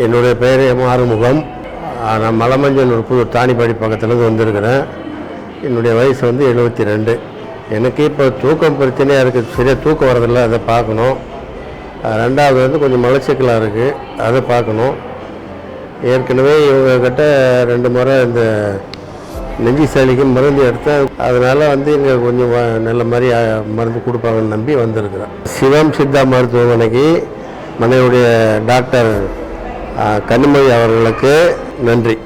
என்னுடைய பெயர் ஆறுமுகம். நான் மலமஞ்சனூர் புது தானிப்பாடி பக்கத்துலேருந்து வந்திருக்கிறேன். என்னுடைய வயசு 72. எனக்கு இப்போ தூக்கம் பிரச்சனையாக இருக்குது. சரியாக தூக்கம் வரதில்லை, அதை பார்க்கணும். ரெண்டாவது கொஞ்சம் மலச்சிக்கலாக இருக்குது, அதை பார்க்கணும். ஏற்கனவே இவங்கக்கிட்ட 2 முறை இந்த நெஞ்சு சளிக்கு மருந்து எடுத்தேன். அதனால் இங்கே கொஞ்சம் நல்ல மாதிரி மருந்து கொடுப்பாங்கன்னு நம்பி வந்திருக்கிறேன். சிவம் சித்தா மருத்துவமனைக்கு மனைவியுடைய டாக்டர் கனிமொழி அவர்களுக்கு நன்றி.